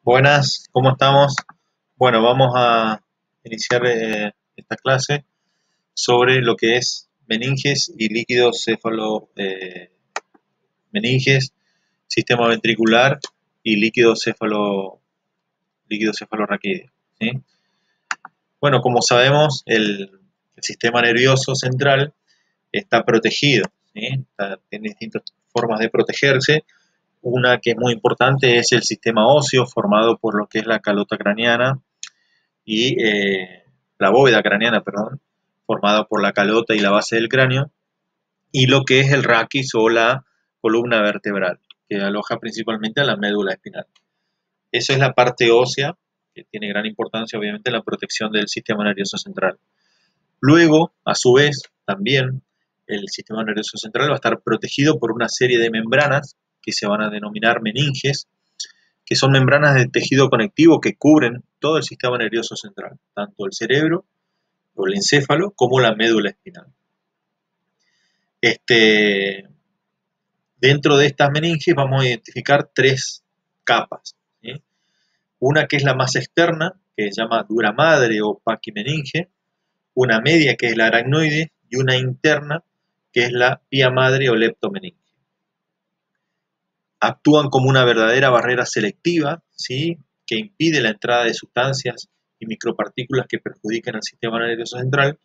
Buenas, ¿cómo estamos? Bueno, vamos a iniciar esta clase sobre lo que es meninges y líquidos meninges, sistema ventricular y líquido cefalorraquídeo, ¿sí? Bueno, como sabemos, el sistema nervioso central está protegido, ¿sí? Tiene distintas formas de protegerse. Una que es muy importante es el sistema óseo formado por lo que es la calota craneana y la bóveda craneana, perdón, formada por la calota y la base del cráneo, y lo que es el raquis o la columna vertebral, que aloja principalmente a la médula espinal. Eso es la parte ósea, que tiene gran importancia obviamente en la protección del sistema nervioso central. Luego, a su vez, también el sistema nervioso central va a estar protegido por una serie de membranas que se van a denominar meninges, que son membranas de tejido conectivo que cubren todo el sistema nervioso central, tanto el cerebro o el encéfalo como la médula espinal. Dentro de estas meninges vamos a identificar tres capas, ¿sí? Una que es la más externa, que se llama dura madre o paquimeninge, una media que es la aracnoide y una interna que es la pía madre o leptomeninge. Actúan como una verdadera barrera selectiva, ¿sí?, que impide la entrada de sustancias y micropartículas que perjudican al sistema nervioso central.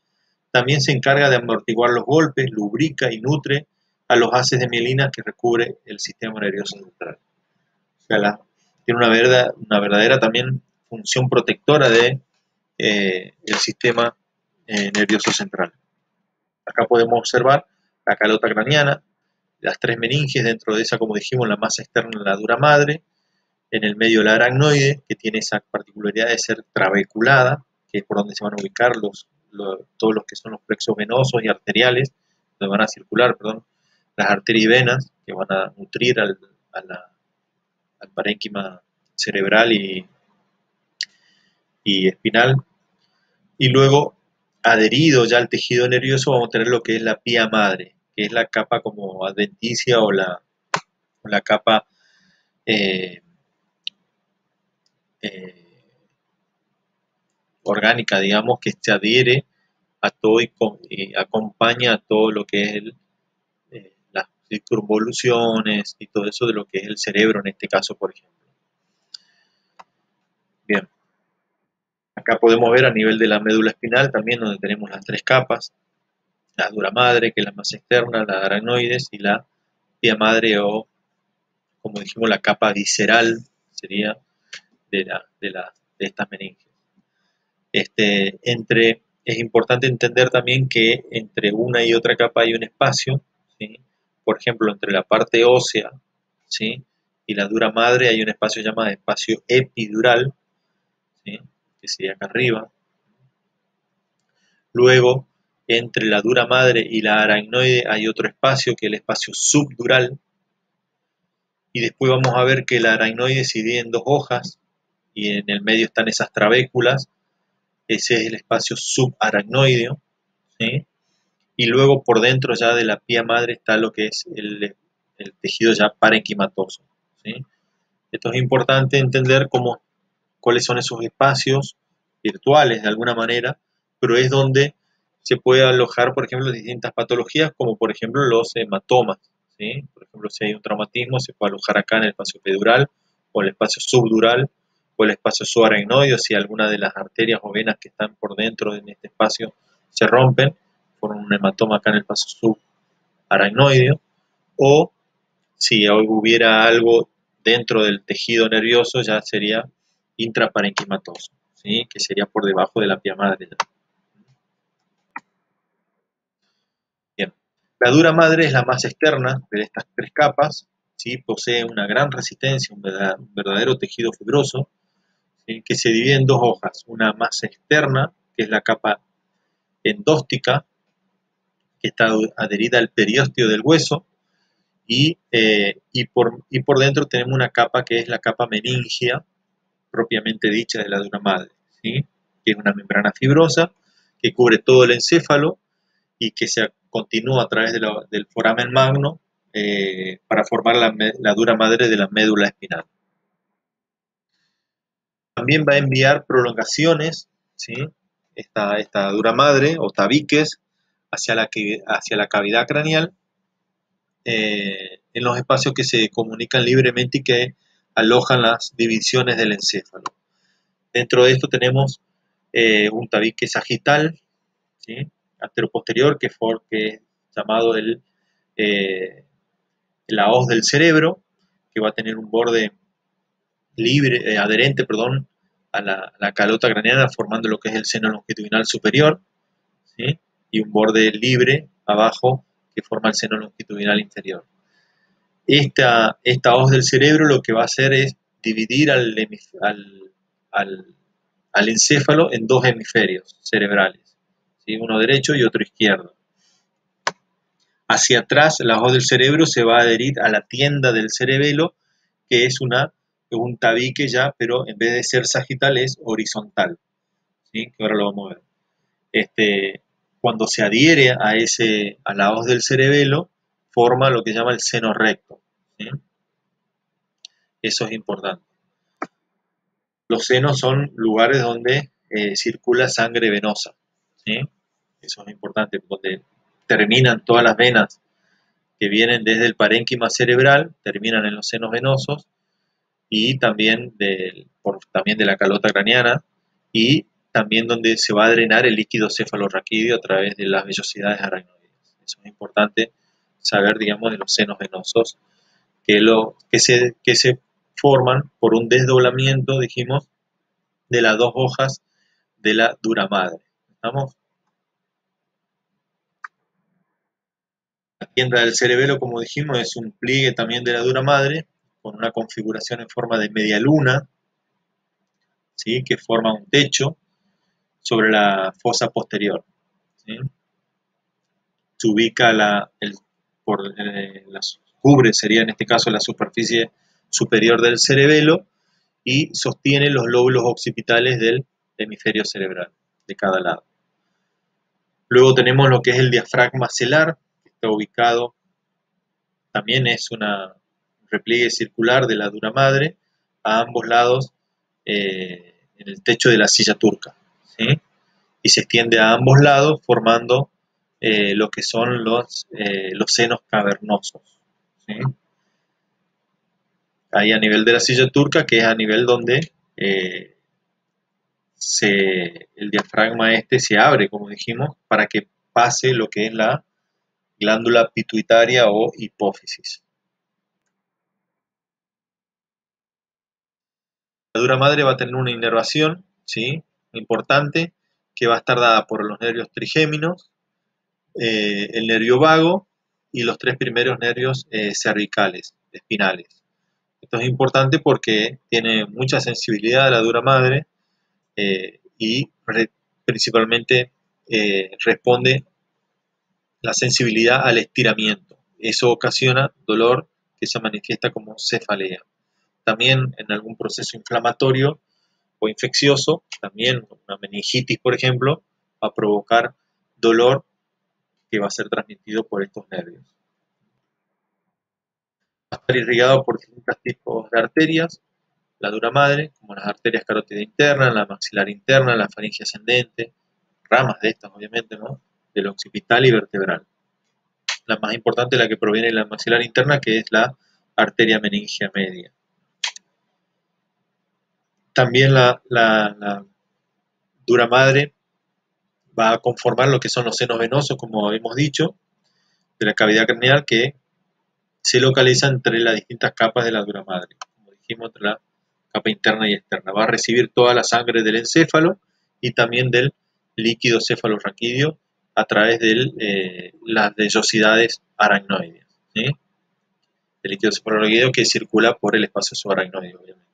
También se encarga de amortiguar los golpes, lubrica y nutre a los haces de mielina que recubre el sistema nervioso central. O sea, tiene una verdadera también función protectora de el sistema nervioso central. Acá podemos observar la calota craneana, las tres meninges, dentro de esa, como dijimos, la más externa, la dura madre, en el medio la aracnoide, que tiene esa particularidad de ser trabeculada, que es por donde se van a ubicar todos los que son los plexos venosos y arteriales, donde van a circular, perdón, las arterias y venas, que van a nutrir al parénquima cerebral y espinal. Y luego, adherido ya al tejido nervioso, vamos a tener lo que es la pía madre, que es la capa como adventicia o la capa eh, eh, orgánica, digamos, que se adhiere a todo y acompaña a todo lo que es las circunvoluciones y todo eso de lo que es el cerebro en este caso, por ejemplo. Bien, acá podemos ver a nivel de la médula espinal también, donde tenemos las tres capas, la dura madre, que es la más externa, la aracnoides y la pía madre o, como dijimos, la capa visceral sería de estas meninges. Es importante entender también que entre una y otra capa hay un espacio, ¿sí? Por ejemplo, entre la parte ósea, ¿sí?, y la dura madre hay un espacio llamado espacio epidural, ¿sí?, que sería acá arriba. Luego, entre la dura madre y la aracnoide hay otro espacio, que es el espacio subdural, y después vamos a ver que la aracnoide se divide en dos hojas, y en el medio están esas trabéculas. Ese es el espacio subaracnoideo, ¿sí? Y luego por dentro ya de la pía madre está lo que es el tejido ya parenquimatoso, ¿sí? Esto es importante entender cuáles son esos espacios virtuales de alguna manera, pero es donde se puede alojar, por ejemplo, distintas patologías, como por ejemplo los hematomas, ¿sí? Por ejemplo, si hay un traumatismo, se puede alojar acá en el espacio epidural, o el espacio subdural, o el espacio subaracnoideo, si alguna de las arterias o venas que están por dentro de este espacio se rompen, por un hematoma acá en el espacio subaracnoideo, o si hubiera algo dentro del tejido nervioso, ya sería intraparenquimatoso, ¿sí?, que sería por debajo de la pía madre. Bien. La dura madre es la más externa de estas tres capas, ¿sí? Posee una gran resistencia, un verdadero tejido fibroso, ¿sí?, que se divide en dos hojas, una más externa, que es la capa endóstica, que está adherida al periósteo del hueso, y por dentro tenemos una capa que es la capa meningia, propiamente dicha de la dura madre, ¿sí?, que es una membrana fibrosa que cubre todo el encéfalo y que se continúa a través del foramen magno para formar la dura madre de la médula espinal. También va a enviar prolongaciones, ¿sí? Esta dura madre o tabiques hacia la cavidad craneal, en los espacios que se comunican libremente y que alojan las divisiones del encéfalo. Dentro de esto tenemos un tabique sagital, ¿sí? Anteroposterior, que es llamado la hoz del cerebro, que va a tener un borde libre, adherente, perdón, a la calota craneana, formando lo que es el seno longitudinal superior, ¿sí? Y un borde libre abajo que forma el seno longitudinal inferior. Esta hoz del cerebro lo que va a hacer es dividir al encéfalo en dos hemisferios cerebrales, ¿sí? Uno derecho y otro izquierdo. Hacia atrás, la hoz del cerebro se va a adherir a la tienda del cerebelo, que es un tabique ya, pero en vez de ser sagital es horizontal, ¿sí? Que ahora lo vamos a ver. Cuando se adhiere a la hoz del cerebelo, forma lo que se llama el seno recto, ¿sí? Eso es importante. Los senos son lugares donde circula sangre venosa, ¿sí? Eso es importante, donde terminan todas las venas que vienen desde el parénquima cerebral, terminan en los senos venosos, y también también de la calota craneana, y también donde se va a drenar el líquido cefalorraquídeo a través de las vellosidades aracnoides. Eso es importante saber, digamos, de los senos venosos, que se forman por un desdoblamiento, dijimos, de las dos hojas de la dura madre. ¿Estamos? La tienda del cerebelo, como dijimos, es un pliegue también de la dura madre, con una configuración en forma de media luna, ¿sí? Que forma un techo sobre la fosa posterior, ¿sí? Se ubica cubre, sería en este caso la superficie superior del cerebelo, y sostiene los lóbulos occipitales del hemisferio cerebral de cada lado. Luego tenemos lo que es el diafragma celar, que está ubicado, también es un repliegue circular de la dura madre, a ambos lados en el techo de la silla turca, ¿sí? Y se extiende a ambos lados formando lo que son los senos cavernosos, ¿sí? Ahí a nivel de la silla turca, que es a nivel donde el diafragma se abre, como dijimos, para que pase lo que es la glándula pituitaria o hipófisis. La dura madre va a tener una inervación, ¿sí? Importante, que va a estar dada por los nervios trigéminos, el nervio vago y los tres primeros nervios cervicales, espinales. Esto es importante porque tiene mucha sensibilidad a la dura madre y principalmente responde la sensibilidad al estiramiento. Eso ocasiona dolor que se manifiesta como cefalea. También en algún proceso inflamatorio o infeccioso, también una meningitis, por ejemplo, va a provocar dolor que va a ser transmitido por estos nervios. Va a estar irrigado por distintos tipos de arterias, la dura madre, como las arterias carótida interna, la maxilar interna, la faringe ascendente, ramas de estas, obviamente, ¿no? Del occipital y vertebral. La más importante es la que proviene de la maxilar interna, que es la arteria meningea media. También la dura madre va a conformar lo que son los senos venosos, como hemos dicho, de la cavidad craneal, que se localiza entre las distintas capas de la dura madre, como dijimos, entre la capa interna y externa. Va a recibir toda la sangre del encéfalo y también del líquido cefalorraquídeo a través de las vellosidades aracnoides, ¿sí? El líquido cefalorraquídeo que circula por el espacio subaracnoideo, obviamente.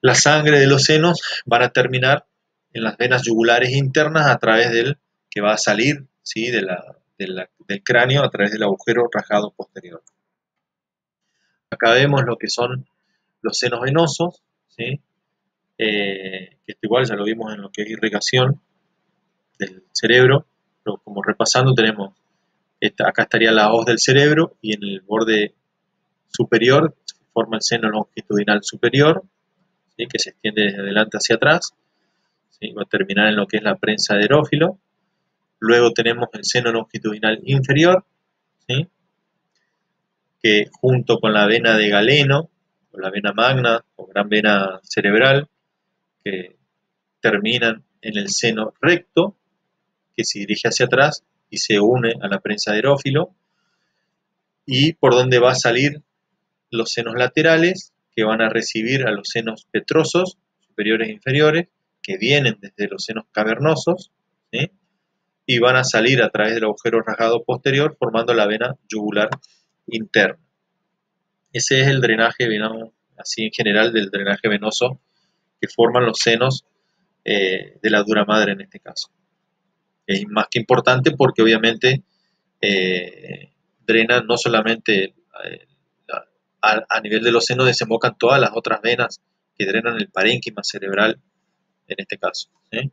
La sangre de los senos van a terminar en las venas yugulares internas a través que va a salir, ¿sí? Del cráneo a través del agujero rajado posterior. Acá vemos lo que son los senos venosos, ¿sí? Que esto igual ya lo vimos en lo que es irrigación del cerebro, pero como repasando tenemos, acá estaría la hoz del cerebro y en el borde superior se forma el seno longitudinal superior, ¿sí? Que se extiende desde adelante hacia atrás, ¿sí? Va a terminar en lo que es la prensa de erófilo. Luego tenemos el seno longitudinal inferior, ¿sí? Que junto con la vena de Galeno, o la vena magna, o gran vena cerebral, que terminan en el seno recto, que se dirige hacia atrás y se une a la prensa de erófilo, y por donde va a salir los senos laterales, que van a recibir a los senos petrosos, superiores e inferiores, que vienen desde los senos cavernosos, ¿sí? Y van a salir a través del agujero rasgado posterior, formando la vena yugular interna. Ese es el drenaje, digamos, así en general, del drenaje venoso que forman los senos de la dura madre en este caso. Es más que importante porque obviamente drena no solamente a nivel de los senos, desembocan todas las otras venas que drenan el parénquima cerebral en este caso, ¿sí?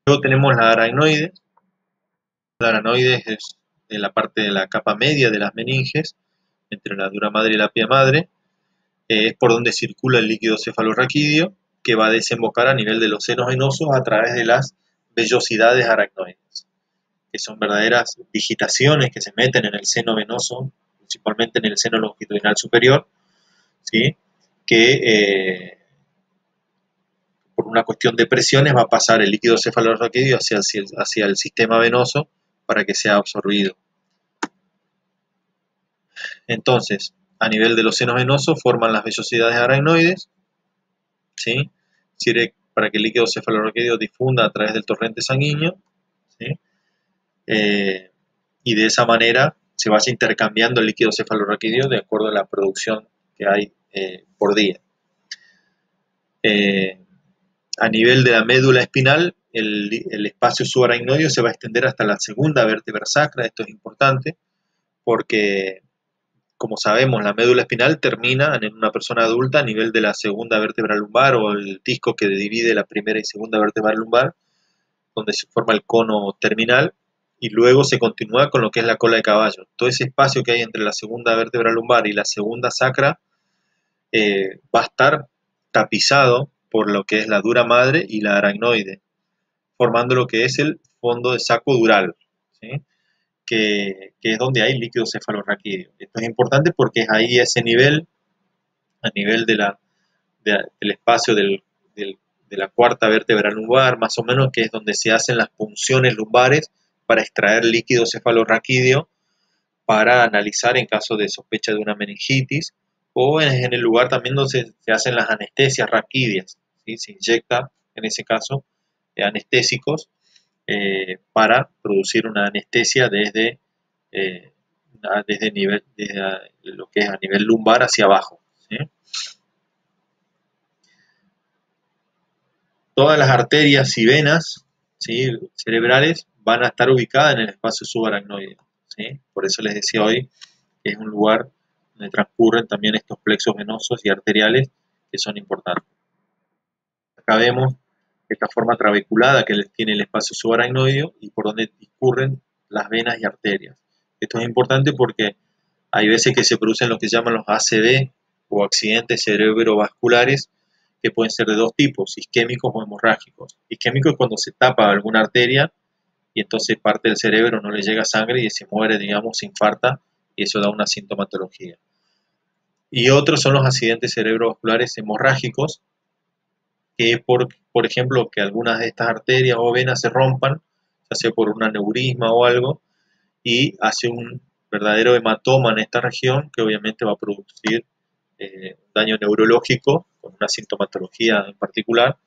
Luego tenemos la aracnoide. La aracnoide es de la parte de la capa media de las meninges, entre la dura madre y la pia madre. Es por donde circula el líquido cefalorraquídeo, que va a desembocar a nivel de los senos venosos a través de las vellosidades aracnoides, que son verdaderas digitaciones que se meten en el seno venoso, principalmente en el seno longitudinal superior, ¿sí? Que por una cuestión de presiones va a pasar el líquido cefalorraquídeo hacia el sistema venoso para que sea absorbido. Entonces, a nivel de los senos venosos forman las vellosidades aracnoides, ¿sí? Sirve para que el líquido cefalorraquídeo difunda a través del torrente sanguíneo, ¿sí? Y de esa manera se vaya intercambiando el líquido cefalorraquídeo de acuerdo a la producción que hay por día. A nivel de la médula espinal, el espacio subaracnoideo se va a extender hasta la segunda vértebra sacra. Esto es importante porque, como sabemos, la médula espinal termina en una persona adulta a nivel de la segunda vértebra lumbar, o el disco que divide la primera y segunda vértebra lumbar, donde se forma el cono terminal, y luego se continúa con lo que es la cola de caballo. Todo ese espacio que hay entre la segunda vértebra lumbar y la segunda sacra va a estar tapizado por lo que es la dura madre y la aracnoide, formando lo que es el fondo de saco dural, ¿sí? Que es donde hay líquido cefalorraquídeo. Esto es importante porque es ahí ese nivel, a nivel del espacio de la cuarta vértebra lumbar, más o menos, que es donde se hacen las punciones lumbares para extraer líquido cefalorraquídeo para analizar en caso de sospecha de una meningitis, o en el lugar también donde se hacen las anestesias raquídeas, ¿sí? Se inyecta, en ese caso, anestésicos para producir una anestesia desde lo que es a nivel lumbar hacia abajo, ¿sí? Todas las arterias y venas, ¿sí?, cerebrales van a estar ubicadas en el espacio subaracnoide, ¿sí? Por eso les decía hoy que es un lugar donde transcurren también estos plexos venosos y arteriales que son importantes. Acá vemos esta forma trabeculada que tiene el espacio subaracnoideo y por donde discurren las venas y arterias. Esto es importante porque hay veces que se producen lo que llaman los ACV, o accidentes cerebrovasculares, que pueden ser de dos tipos, isquémicos o hemorrágicos. Isquémico es cuando se tapa alguna arteria y entonces parte del cerebro no le llega sangre y se muere, digamos, se infarta, y eso da una sintomatología. Y otros son los accidentes cerebrovasculares hemorrágicos, que es por ejemplo, que algunas de estas arterias o venas se rompan, ya sea por un aneurisma o algo, y hace un verdadero hematoma en esta región, que obviamente va a producir un daño neurológico con una sintomatología en particular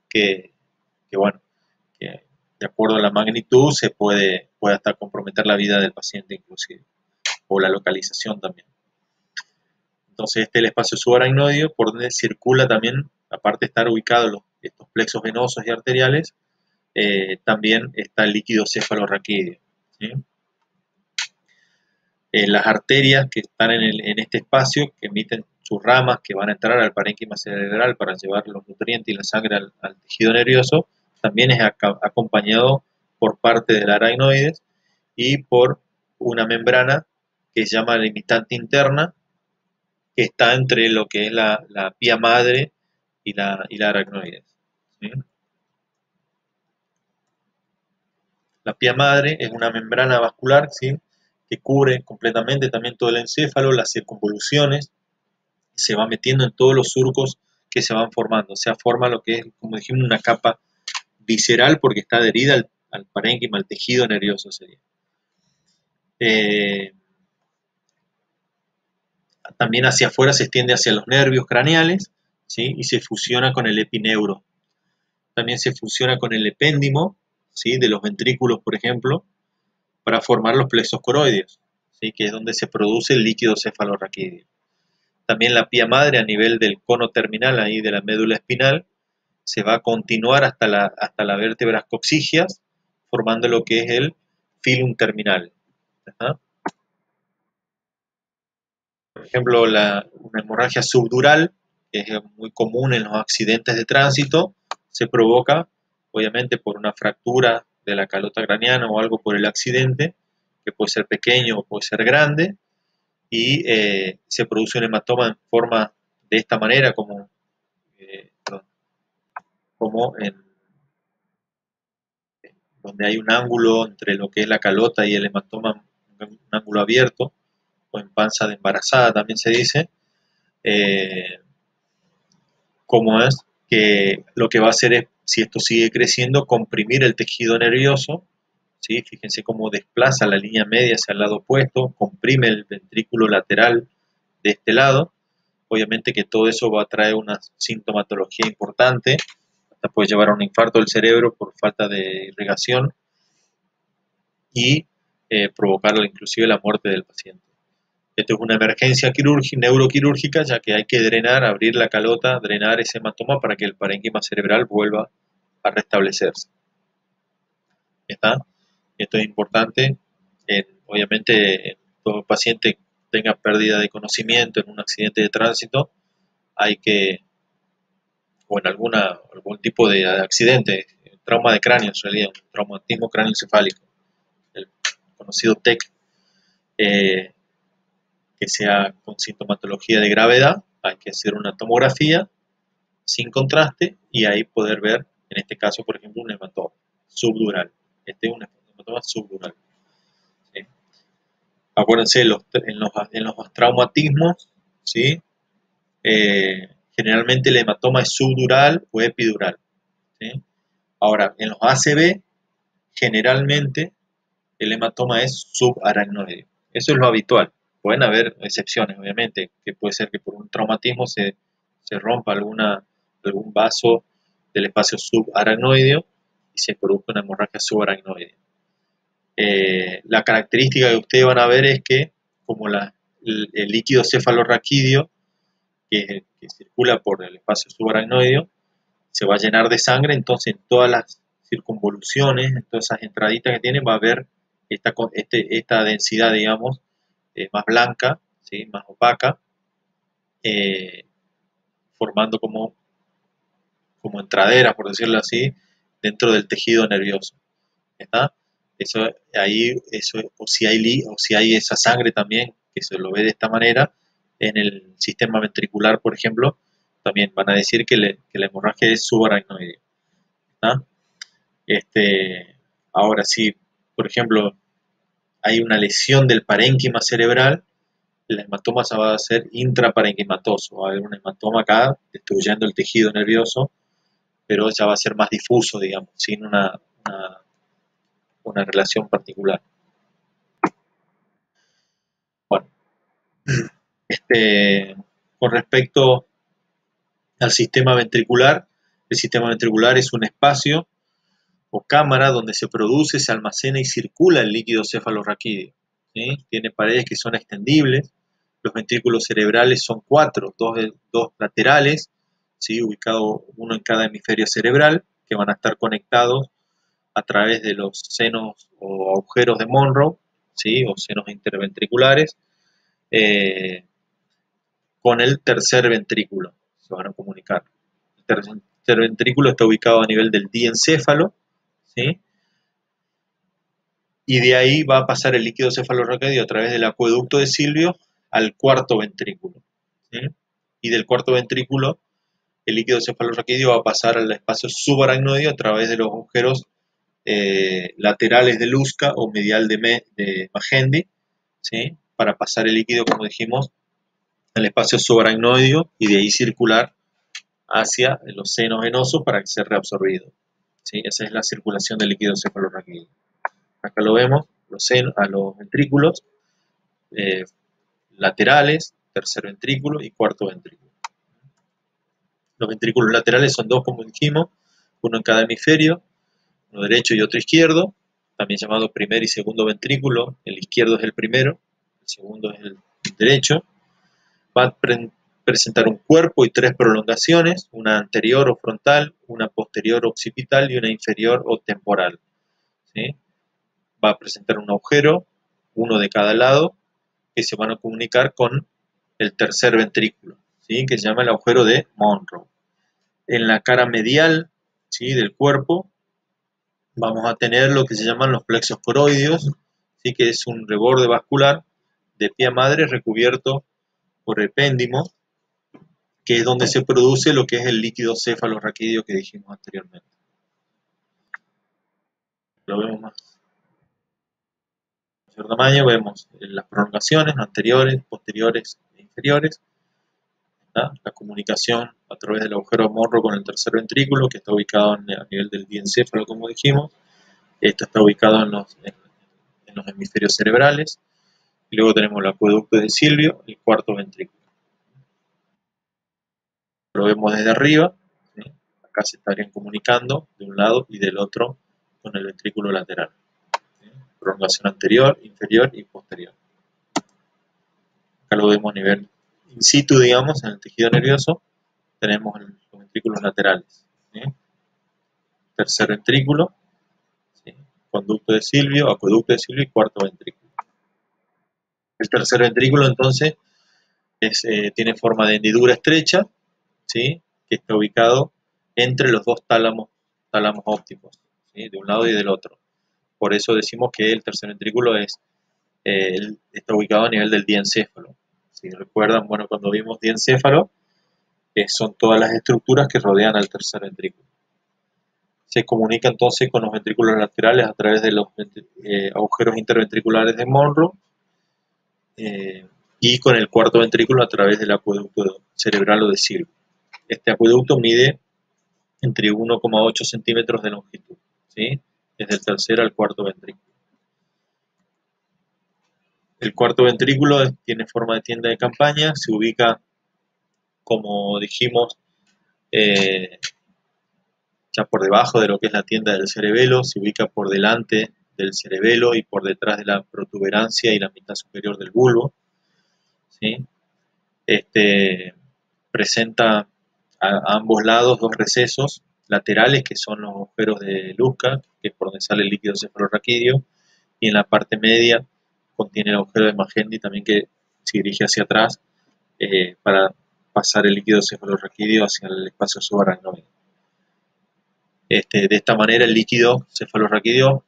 que bueno, que de acuerdo a la magnitud se puede hasta comprometer la vida del paciente inclusive, o la localización también. Entonces este es el espacio subaracnoideo por donde circula también, aparte de estar ubicados estos plexos venosos y arteriales, también está el líquido cefalorraquídeo, ¿sí? Las arterias que están en este espacio, que emiten sus ramas, que van a entrar al parénquima cerebral para llevar los nutrientes y la sangre al tejido nervioso, también es acompañado por parte del aracnoides y por una membrana que se llama limitante interna, que está entre lo que es la pía madre y la aracnoides, ¿sí? La pía madre es una membrana vascular, ¿sí?, que cubre completamente también todo el encéfalo, las circunvoluciones, se va metiendo en todos los surcos que se van formando. O sea, forma lo que es, como dijimos, una capa visceral porque está adherida al parénquima, al tejido nervioso sería. Eh, También hacia afuera se extiende hacia los nervios craneales, ¿sí?, y se fusiona con el epineuro. También se fusiona con el epéndimo, ¿sí?, de los ventrículos, por ejemplo, para formar los plexos coroideos, ¿sí?, que es donde se produce el líquido cefalorraquídeo. También la pía madre a nivel del cono terminal ahí de la médula espinal se va a continuar hasta la vértebras coxígeas, formando lo que es el filum terminal. ¿Ah? Por ejemplo, una hemorragia subdural, que es muy común en los accidentes de tránsito, se provoca obviamente por una fractura de la calota craneana o algo por el accidente, que puede ser pequeño o puede ser grande, y se produce un hematoma en forma de esta manera, como donde hay un ángulo entre lo que es la calota y el hematoma, un ángulo abierto, o en panza de embarazada también se dice, eh, como es que lo que va a hacer es, si esto sigue creciendo, comprimir el tejido nervioso, ¿sí? Fíjense cómo desplaza la línea media hacia el lado opuesto, comprime el ventrículo lateral de este lado, obviamente que todo eso va a traer una sintomatología importante, hasta puede llevar a un infarto del cerebro por falta de irrigación y provocar inclusive la muerte del paciente. Esto es una emergencia neuroquirúrgica, ya que hay que drenar, abrir la calota, drenar ese hematoma para que el parénquima cerebral vuelva a restablecerse. ¿Está? Esto es importante. Obviamente, en todo paciente que tenga pérdida de conocimiento en un accidente de tránsito, hay que, o en algún tipo de accidente, trauma de cráneo, en realidad, un traumatismo cráneoencefálico, el conocido TEC, que sea con sintomatología de gravedad, hay que hacer una tomografía sin contraste y ahí poder ver, en este caso, por ejemplo, un hematoma subdural. Este es un hematoma subdural. ¿Sí? Acuérdense, en los traumatismos, ¿sí? Generalmente el hematoma es subdural o epidural. ¿Sí? Ahora, en los ACV, generalmente el hematoma es subaracnoideo. Eso es lo habitual. Pueden haber excepciones, obviamente, que puede ser que por un traumatismo se rompa algún vaso del espacio subaracnoideo y se produzca una hemorragia subaracnoidea. La característica que ustedes van a ver es que, como el líquido cefalorraquídeo que circula por el espacio subaracnoideo se va a llenar de sangre, entonces en todas las circunvoluciones, en todas esas entraditas que tiene, va a haber esta densidad, digamos, más blanca, ¿sí?, más opaca, eh, formando como entraderas, por decirlo así, dentro del tejido nervioso. ¿Está? O si hay esa sangre también, que se lo ve de esta manera, en el sistema ventricular, por ejemplo, también van a decir que la hemorragia es subaracnoidea. ¿Está? Ahora, si, por ejemplo, hay una lesión del parénquima cerebral, el hematoma se va a hacer intraparenquimatoso. Va a haber un hematoma acá destruyendo el tejido nervioso, pero ya va a ser más difuso, digamos, sin una relación particular. Bueno, con respecto al sistema ventricular, el sistema ventricular es un espacio o cámara donde se produce, se almacena y circula el líquido cefalorraquídeo. ¿Sí? Tiene paredes que son extendibles. Los ventrículos cerebrales son 4, dos laterales, ¿sí?, ubicados uno en cada hemisferio cerebral, que van a estar conectados a través de los senos o agujeros de Monroe, ¿sí?, o senos interventriculares, con el tercer ventrículo. Se van a comunicar. El tercer ventrículo está ubicado a nivel del diencéfalo, ¿sí?, y de ahí va a pasar el líquido cefalorraquídeo a través del acueducto de Silvio al cuarto ventrículo. ¿sí? Y del cuarto ventrículo, el líquido cefalorraquídeo va a pasar al espacio subaracnoideo a través de los agujeros laterales de Luska o medial de Magendie, ¿sí? Para pasar el líquido, como dijimos, al espacio subaracnoideo y de ahí circular hacia los senos venosos para que sea reabsorbido, ¿sí? Esa es la circulación del líquido cefalorraquídeo. Acá lo vemos, a los ventrículos eh, laterales, tercer ventrículo y cuarto ventrículo. Los ventrículos laterales son dos, como dijimos, uno en cada hemisferio, uno derecho y otro izquierdo, también llamado primer y segundo ventrículo. El izquierdo es el primero, el segundo es el derecho. Va a presentar un cuerpo y tres prolongaciones, una anterior o frontal, una posterior occipital y una inferior o temporal, ¿sí? Va a presentar un agujero, uno de cada lado, que se van a comunicar con el tercer ventrículo, ¿sí? Que se llama el agujero de Monro. En la cara medial, ¿sí?, del cuerpo vamos a tener lo que se llaman los plexos coroideos, ¿sí?, que es un reborde vascular de pie a madre recubierto por epéndimo, que es donde se produce lo que es el líquido cefalorraquídeo que dijimos anteriormente. Lo vemos más. De mayor tamaño vemos las prolongaciones anteriores, posteriores e inferiores, ¿tá? La comunicación a través del agujero Monro con el tercer ventrículo, que está ubicado a nivel del diencéfalo, como dijimos. Esto está ubicado en los hemisferios cerebrales. Y luego tenemos el acueducto de Silvio, el cuarto ventrículo. Lo vemos desde arriba, ¿sí? Acá se estarían comunicando de un lado y del otro con el ventrículo lateral, ¿sí? Prolongación anterior, inferior y posterior. Acá lo vemos a nivel in situ, digamos, en el tejido nervioso. Tenemos los ventrículos laterales, ¿sí? Tercer ventrículo, ¿sí? Conducto de Silvio, acueducto de Silvio y cuarto ventrículo. El tercer ventrículo, entonces, tiene forma de hendidura estrecha, ¿sí?, que está ubicado entre los dos tálamos ópticos, ¿sí?, de un lado y del otro. Por eso decimos que el tercer ventrículo está ubicado a nivel del diencéfalo. Si recuerdan, bueno, cuando vimos diencéfalo, son todas las estructuras que rodean al tercer ventrículo. Se comunica entonces con los ventrículos laterales a través de los agujeros interventriculares de Monro, y con el cuarto ventrículo a través del acueducto cerebral o de Silvio. Este acueducto mide entre 1,8 centímetros de longitud, ¿sí?, desde el tercer al cuarto ventrículo. El cuarto ventrículo tiene forma de tienda de campaña, se ubica, como dijimos, ya por debajo de lo que es la tienda del cerebelo, se ubica por delante del cerebelo y por detrás de la protuberancia y la mitad superior del bulbo, ¿sí? Presenta a ambos lados dos recesos laterales, que son los agujeros de Luska, que es por donde sale el líquido cefalorraquídeo, y en la parte media contiene el agujero de Magendie también, que se dirige hacia atrás para pasar el líquido cefalorraquídeo hacia el espacio subaracnoide. De esta manera el líquido cefalorraquídeo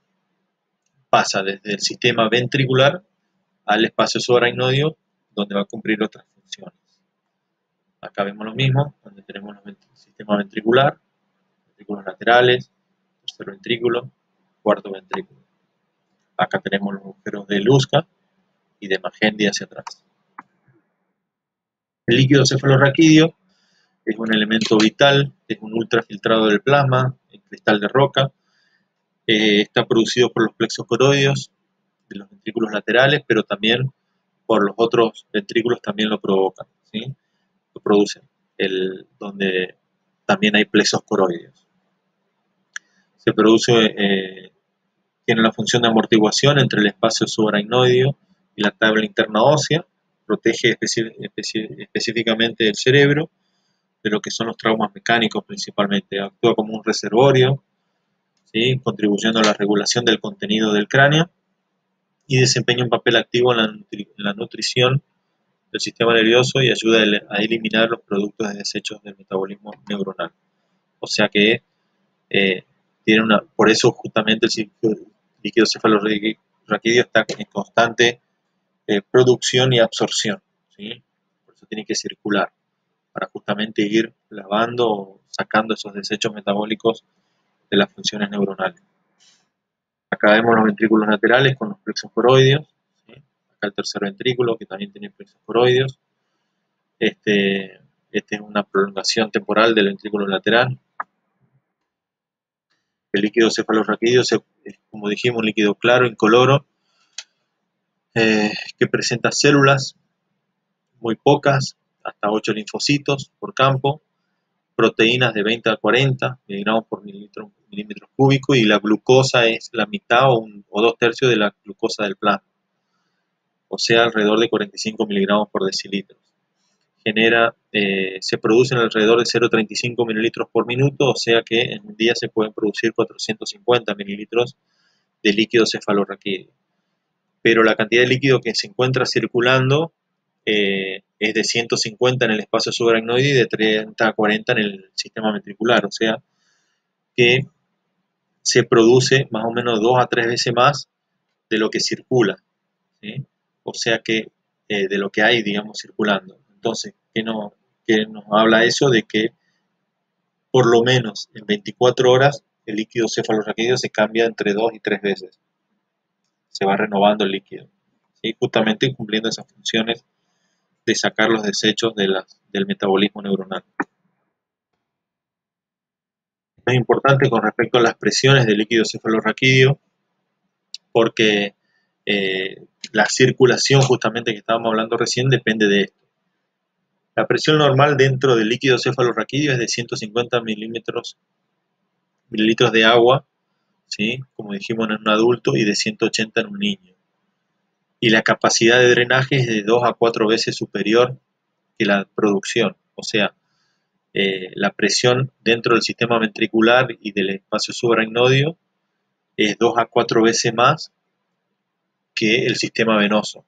pasa desde el sistema ventricular al espacio subaracnoideo, donde va a cumplir otras funciones. Acá vemos lo mismo, donde tenemos el sistema ventricular, ventrículos laterales, tercer ventrículo, cuarto ventrículo. Acá tenemos los agujeros de Luska y de Magendie hacia atrás. El líquido cefalorraquídeo es un elemento vital, es un ultrafiltrado del plasma, en cristal de roca. Está producido por los plexos coroideos de los ventrículos laterales, pero también por los otros ventrículos también lo provocan, ¿sí? Lo producen, donde también hay plexos coroideos. Se produce, tiene la función de amortiguación entre el espacio subaracnoideo y la tabla interna ósea, protege específicamente el cerebro de lo que son los traumas mecánicos principalmente, actúa como un reservorio, ¿sí?, contribuyendo a la regulación del contenido del cráneo, y desempeña un papel activo en la nutrición del sistema nervioso y ayuda a eliminar los productos de desechos del metabolismo neuronal. O sea que por eso justamente el líquido cefalorraquídeo está en constante producción y absorción, ¿sí? Por eso tiene que circular para justamente ir lavando o sacando esos desechos metabólicos de las funciones neuronales. Acá vemos los ventrículos laterales con los plexos coroideos, ¿sí? Acá el tercer ventrículo que también tiene plexos coroideos. Este es una prolongación temporal del ventrículo lateral. El líquido cefalorraquídeo es, como dijimos, un líquido claro, incoloro, que presenta células muy pocas, hasta 8 linfocitos por campo, proteínas de 20 a 40 miligramos por milímetro cúbico, y la glucosa es la mitad o 2/3 de la glucosa del plasma, o sea, alrededor de 45 miligramos por decilitro. Se producen alrededor de 0,35 mililitros por minuto, o sea que en un día se pueden producir 450 mililitros de líquido cefalorraquídeo. Pero la cantidad de líquido que se encuentra circulando es de 150 en el espacio subaracnoide y de 30 a 40 en el sistema ventricular, o sea que se produce más o menos 2 a 3 veces más de lo que circula, ¿sí? O sea que de lo que hay, digamos, circulando. Entonces, ¿qué nos habla eso? De que por lo menos en 24 horas el líquido cefalorraquídeo se cambia entre 2 y 3 veces. Se va renovando el líquido, ¿sí? Justamente cumpliendo esas funciones de sacar los desechos del metabolismo neuronal. Es importante con respecto a las presiones del líquido cefalorraquídeo, porque la circulación, justamente que estábamos hablando recién, depende de esto. La presión normal dentro del líquido cefalorraquídeo es de 150 mililitros de agua, ¿sí? Como dijimos, en un adulto, y de 180 en un niño. Y la capacidad de drenaje es de 2 a 4 veces superior que la producción. O sea, la presión dentro del sistema ventricular y del espacio subaracnoideo es 2 a 4 veces más que el sistema venoso,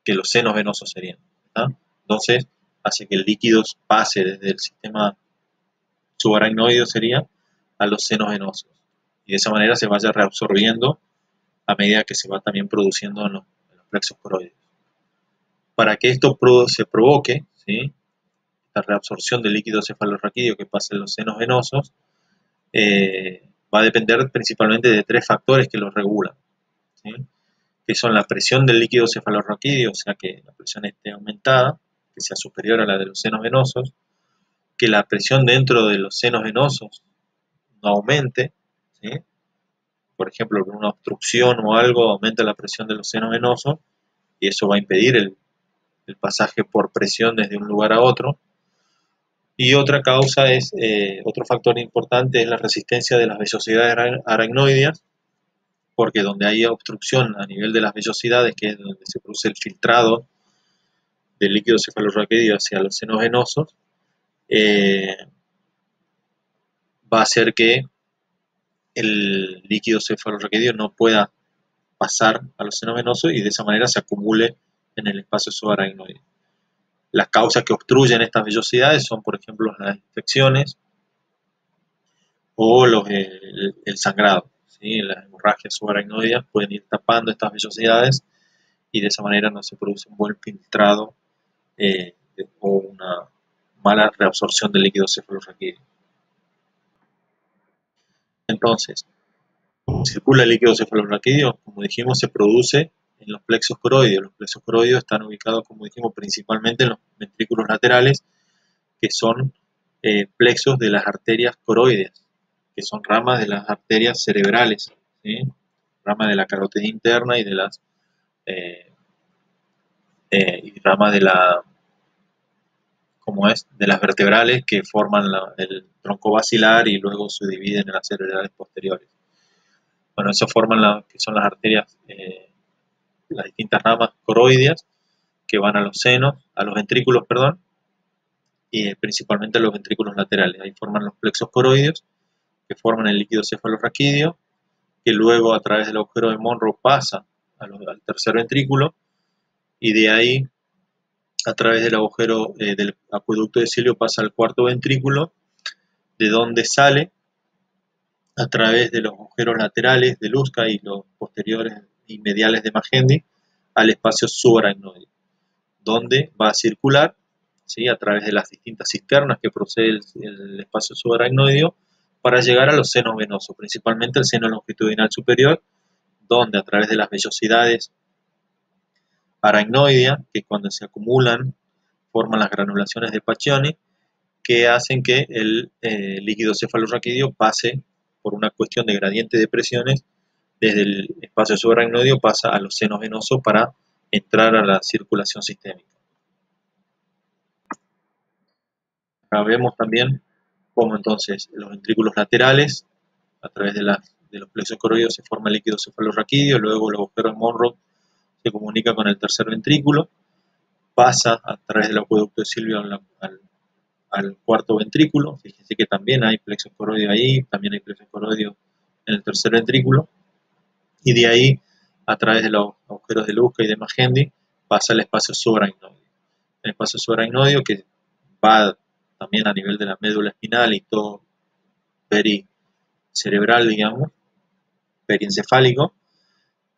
que los senos venosos serían, ¿no? Entonces, hace que el líquido pase desde el sistema subaracnoideo sería a los senos venosos, y de esa manera se vaya reabsorbiendo a medida que se va también produciendo en los plexos coroideos. Para que esto se provoque, ¿sí?, esta reabsorción del líquido cefalorraquídeo que pasa en los senos venosos, va a depender principalmente de 3 factores que lo regulan, ¿sí?, que son la presión del líquido cefalorraquídeo, o sea que la presión esté aumentada, que sea superior a la de los senos venosos, que la presión dentro de los senos venosos no aumente, ¿sí? Por ejemplo, por una obstrucción o algo aumenta la presión de los senos venosos y eso va a impedir el pasaje por presión desde un lugar a otro. Y otra causa otro factor importante es la resistencia de las vellosidades aracnoideas, porque donde hay obstrucción a nivel de las vellosidades, que es donde se produce el filtrado del líquido cefalorraquídeo hacia los senos venosos, va a hacer que el líquido cefalorraquídeo no pueda pasar a los senos venosos y de esa manera se acumule en el espacio subaracnoide. Las causas que obstruyen estas vellosidades son, por ejemplo, las infecciones o el sangrado, ¿sí? Las hemorragias subaracnoideas pueden ir tapando estas vellosidades y de esa manera no se produce un buen filtrado o una mala reabsorción del líquido cefalorraquídeo. Entonces, ¿cómo circula el líquido cefalorraquídeo? Como dijimos, se produce en los plexos coroideos. Los plexos coroideos están ubicados, como dijimos, principalmente en los ventrículos laterales, que son plexos de las arterias coroideas, que son ramas de las arterias cerebrales, ¿sí? Ramas de la carótida interna y de las ramas de las vertebrales que forman el tronco basilar y luego se dividen en las cerebrales posteriores. Bueno, eso forman que son las arterias, las distintas ramas coroideas que van a los senos, a los ventrículos, perdón, y principalmente a los ventrículos laterales. Ahí forman los plexos coroideos, que forman el líquido cefalorraquídeo, que luego a través del agujero de Monro pasa al tercer ventrículo, y de ahí a través del agujero del acueducto de Celio pasa al cuarto ventrículo, de donde sale a través de los agujeros laterales de Luska y los posteriores y mediales de Magendie al espacio subaracnoide, donde va a circular, ¿sí? A través de las distintas cisternas que procede el espacio subaracnoideo para llegar a los senos venosos, principalmente el seno longitudinal superior, donde a través de las vellosidades aracnoideas, que cuando se acumulan forman las granulaciones de Pacchioni, que hacen que el líquido cefalorraquídeo pase por una cuestión de gradiente de presiones desde el espacio subaracnoideo pasa a los senos venosos para entrar a la circulación sistémica. Acá vemos también cómo entonces los ventrículos laterales, a través de los plexos coroideos se forma el líquido cefalorraquídeo, luego el agujero de Monro se comunica con el tercer ventrículo, pasa a través del acueducto de Silvio al cuarto ventrículo. Fíjense que también hay plexo coroideo ahí, también hay plexo coroideo en el tercer ventrículo, y de ahí, a través de los agujeros de Luska y de Magendie, pasa al espacio subaracnoideo. El espacio subaracnoideo que va también a nivel de la médula espinal y todo pericerebral, digamos, periencefálico,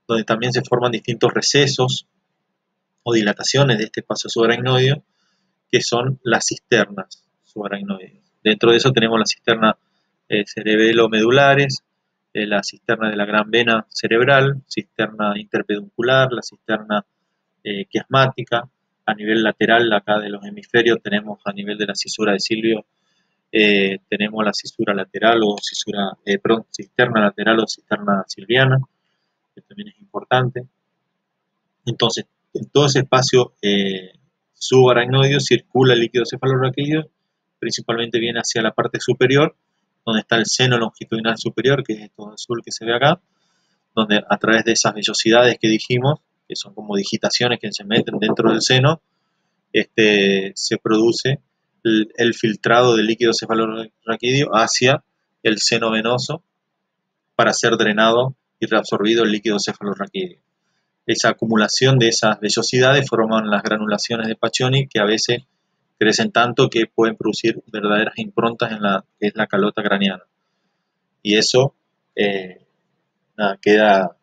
donde también se forman distintos recesos o dilataciones de este espacio subaracnoideo, que son las cisternas subaracnoideas. Dentro de eso tenemos la cisterna cerebelo-medulares, la cisterna de la gran vena cerebral, cisterna interpeduncular, la cisterna quiasmática. A nivel lateral, acá de los hemisferios, tenemos a nivel de la cisura de Silvio, tenemos la cisura lateral o cisterna lateral o cisterna silviana, que también es importante. Entonces, en todo ese espacio subaracnoideo circula el líquido cefalorraquídeo, principalmente viene hacia la parte superior, donde está el seno longitudinal superior, que es esto azul que se ve acá, donde a través de esas vellosidades que dijimos, que son como digitaciones que se meten dentro del seno, se produce el filtrado del líquido cefalorraquídeo hacia el seno venoso para ser drenado y reabsorbido el líquido cefalorraquídeo. Esa acumulación de esas vellosidades forman las granulaciones de Pacchioni, que a veces crecen tanto que pueden producir verdaderas improntas en la que es la calota craneana. Y eso queda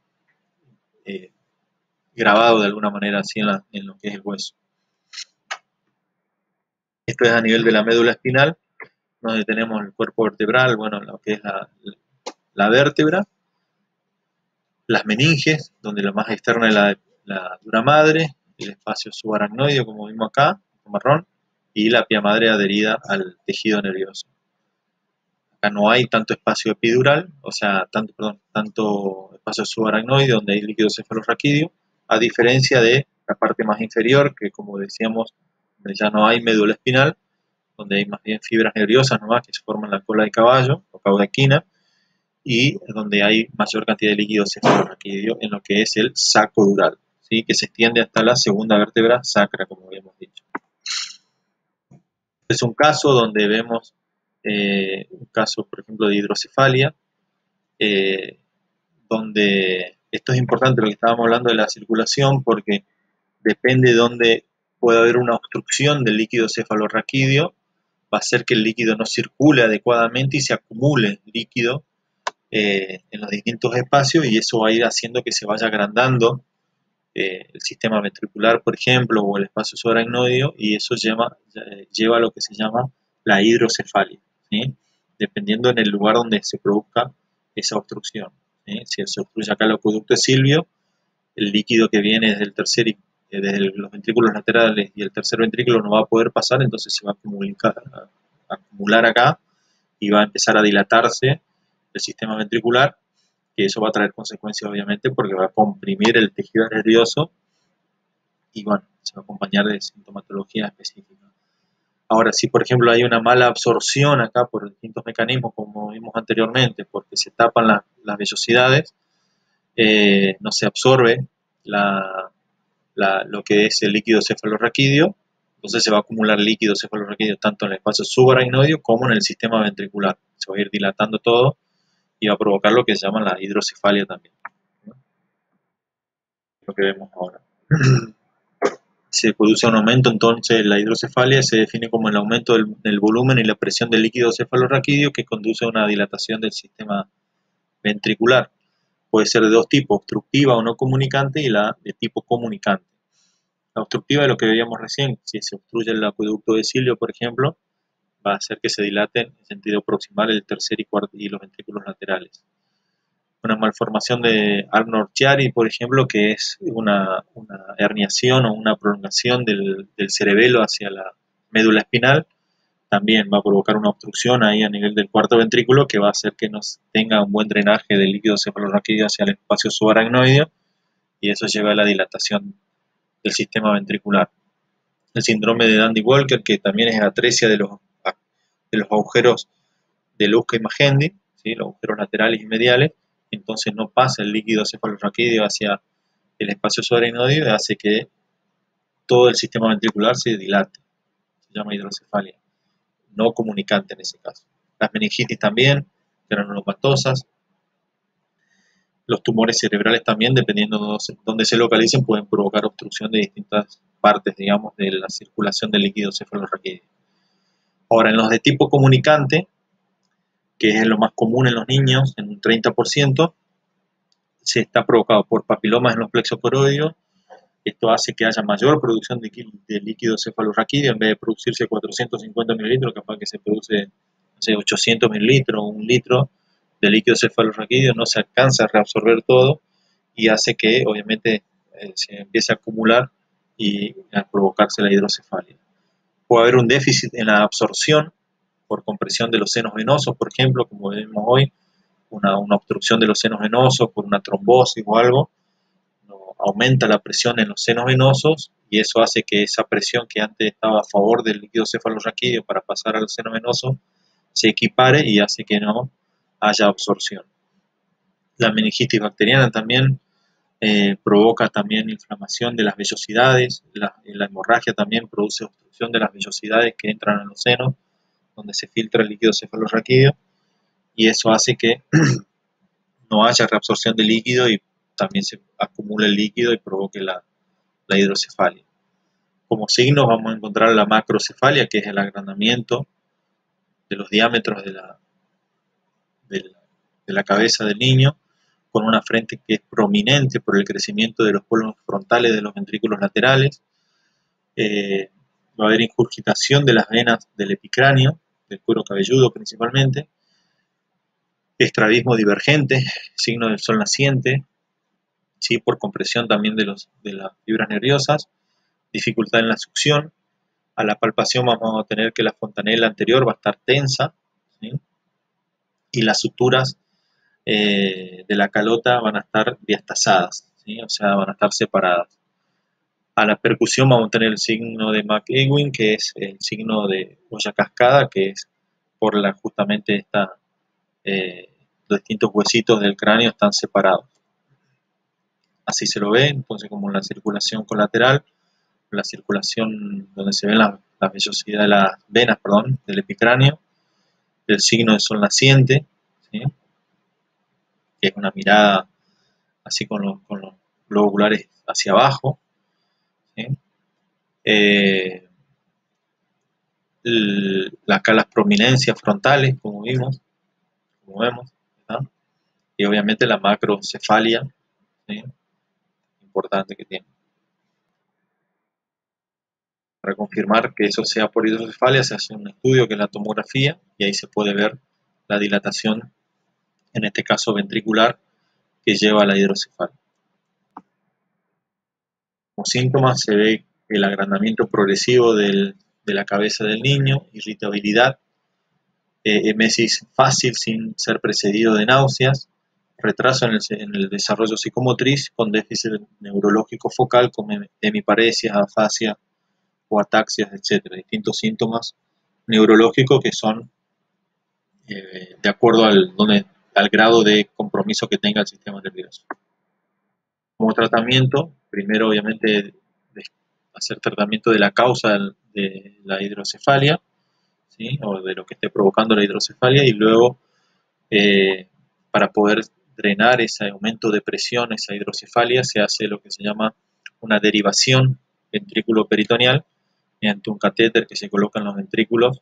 grabado de alguna manera así en lo que es el hueso. Esto es a nivel de la médula espinal, donde tenemos el cuerpo vertebral, bueno, lo que es la vértebra, las meninges, donde la más externa es la dura madre, el espacio subaracnoideo, como vimos acá, marrón, y la pia madre adherida al tejido nervioso. Acá no hay tanto espacio epidural, o sea, tanto espacio subaracnoideo donde hay líquido cefalorraquídeo, a diferencia de la parte más inferior, que como decíamos, donde ya no hay médula espinal, donde hay más bien fibras nerviosas nomás que se forman en la cola de caballo o caudaquina, y donde hay mayor cantidad de líquido cefalorraquídeo en lo que es el saco dural, ¿sí? Que se extiende hasta la segunda vértebra sacra, como habíamos dicho. Es un caso donde vemos un caso, por ejemplo, de hidrocefalia, donde esto es importante lo que estábamos hablando de la circulación, porque depende de dónde pueda haber una obstrucción del líquido cefalorraquídeo, va a hacer que el líquido no circule adecuadamente y se acumule líquido en los distintos espacios, y eso va a ir haciendo que se vaya agrandando el sistema ventricular, por ejemplo, o el espacio subaracnoideo, y eso lleva a lo que se llama la hidrocefalia, ¿sí? Dependiendo en el lugar donde se produzca esa obstrucción, ¿sí? Si se obstruye acá el acueducto de Silvio, el líquido que viene desde los ventrículos laterales y el tercer ventrículo no va a poder pasar, entonces se va a acumular acá y va a empezar a dilatarse el sistema ventricular, que eso va a traer consecuencias obviamente porque va a comprimir el tejido nervioso y bueno, se va a acompañar de sintomatología específica. Ahora, si por ejemplo hay una mala absorción acá por distintos mecanismos, como vimos anteriormente, porque se tapan las vellosidades, no se absorbe lo que es el líquido cefalorraquídeo, entonces se va a acumular líquido cefalorraquídeo tanto en el espacio subaracnoideo como en el sistema ventricular. Se va a ir dilatando todo y va a provocar lo que se llama la hidrocefalia también, ¿no? Lo que vemos ahora. Se produce un aumento, entonces la hidrocefalia se define como el aumento del volumen y la presión del líquido cefalorraquídeo que conduce a una dilatación del sistema ventricular. Puede ser de dos tipos, obstructiva o no comunicante, y la de tipo comunicante. La obstructiva es lo que veíamos recién. Si se obstruye el acueducto de Silio, por ejemplo, va a hacer que se dilaten en sentido proximal el tercer y cuarto y los ventrículos laterales. Una malformación de Arnold-Chiari, por ejemplo, que es una herniación o una prolongación del cerebelo hacia la médula espinal, también va a provocar una obstrucción ahí a nivel del cuarto ventrículo que va a hacer que no tenga un buen drenaje del líquido cefalorraquídeo hacia el espacio subaracnoideo y eso lleva a la dilatación del sistema ventricular. El síndrome de Dandy-Walker, que también es atresia de los agujeros de Luschke-Magendie, ¿sí? Los agujeros laterales y mediales, entonces no pasa el líquido cefalorraquídeo hacia el espacio subaracnoideo y hace que todo el sistema ventricular se dilate, se llama hidrocefalia, no comunicante en ese caso. Las meningitis también, granulopatosas, los tumores cerebrales también, dependiendo de dónde se localicen, pueden provocar obstrucción de distintas partes, digamos, de la circulación del líquido cefalorraquídeo. Ahora, en los de tipo comunicante, que es lo más común en los niños, en un 30%, se está provocado por papilomas en los plexos coroideos. Esto hace que haya mayor producción de líquido cefalorraquídeo. En vez de producirse 450 mililitros, capaz que se produce, no sé, 800 mililitros o 1 litro de líquido cefalorraquídeo. No se alcanza a reabsorber todo y hace que, obviamente, se empiece a acumular y a provocarse la hidrocefalia. Puede haber un déficit en la absorción por compresión de los senos venosos, por ejemplo, como vemos hoy, una obstrucción de los senos venosos por una trombosis o algo, aumenta la presión en los senos venosos y eso hace que esa presión que antes estaba a favor del líquido cefalorraquídeo para pasar al seno venoso se equipare y hace que no haya absorción. La meningitis bacteriana también provoca también inflamación de las vellosidades, la hemorragia también produce obstrucción de las vellosidades que entran en los senos, donde se filtra el líquido cefalorraquídeo, y eso hace que no haya reabsorción de líquido y también se acumula el líquido y provoque la hidrocefalia. Como signos vamos a encontrar la macrocefalia, que es el agrandamiento de los diámetros de la cabeza del niño, con una frente que es prominente por el crecimiento de los polos frontales de los ventrículos laterales. Va a haber ingurgitación de las venas del epicráneo, del cuero cabelludo principalmente. Estrabismo divergente, signo del sol naciente, ¿sí? Por compresión también de las fibras nerviosas. Dificultad en la succión. A la palpación vamos a tener que la fontanela anterior va a estar tensa, ¿sí? Y las suturas de la calota van a estar diastasadas, ¿sí? O sea, van a estar separadas. A la percusión vamos a tener el signo de McEwen, que es el signo de olla cascada, que es por justamente los distintos huesitos del cráneo están separados. Así se lo ve, entonces como en la circulación colateral, la circulación donde se ven las vellosidades de las venas, del epicráneo, del signo de sol naciente, ¿sí? Que es una mirada así con los globos oculares hacia abajo, ¿sí? Acá las prominencias frontales, como vemos, ¿no? Y obviamente la macrocefalia, ¿sí? Importante que tiene. Para confirmar que eso sea por hidrocefalia se hace un estudio que es la tomografía y ahí se puede ver la dilatación, en este caso ventricular, que lleva a la hidrocefalia. Como síntomas se ve el agrandamiento progresivo de la cabeza del niño, irritabilidad, emesis fácil sin ser precedido de náuseas, retraso en el desarrollo psicomotriz con déficit neurológico focal como hemiparesias, afasia o ataxias, etc. Distintos síntomas neurológicos que son de acuerdo al grado de compromiso que tenga el sistema nervioso. Como tratamiento, primero obviamente hacer tratamiento de la causa de la hidrocefalia, ¿sí? O de lo que esté provocando la hidrocefalia, y luego para poder drenar ese aumento de presión, esa hidrocefalia, se hace lo que se llama una derivación ventrículo-peritoneal mediante un catéter que se coloca en los ventrículos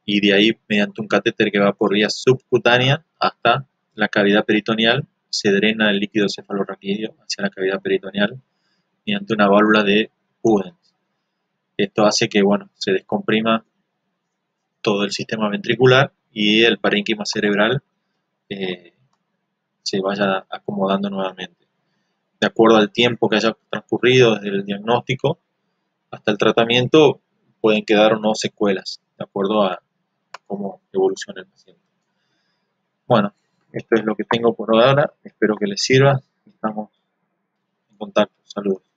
y de ahí mediante un catéter que va por vía subcutánea hasta la cavidad peritoneal se drena el líquido cefalorraquídeo hacia la cavidad peritoneal mediante una válvula de pudens. Esto hace que, bueno, se descomprima todo el sistema ventricular y el parénquima cerebral se vaya acomodando nuevamente. De acuerdo al tiempo que haya transcurrido desde el diagnóstico hasta el tratamiento, pueden quedar o no secuelas, de acuerdo a cómo evoluciona el paciente. Bueno, esto es lo que tengo por ahora, espero que les sirva, estamos en contacto, saludos.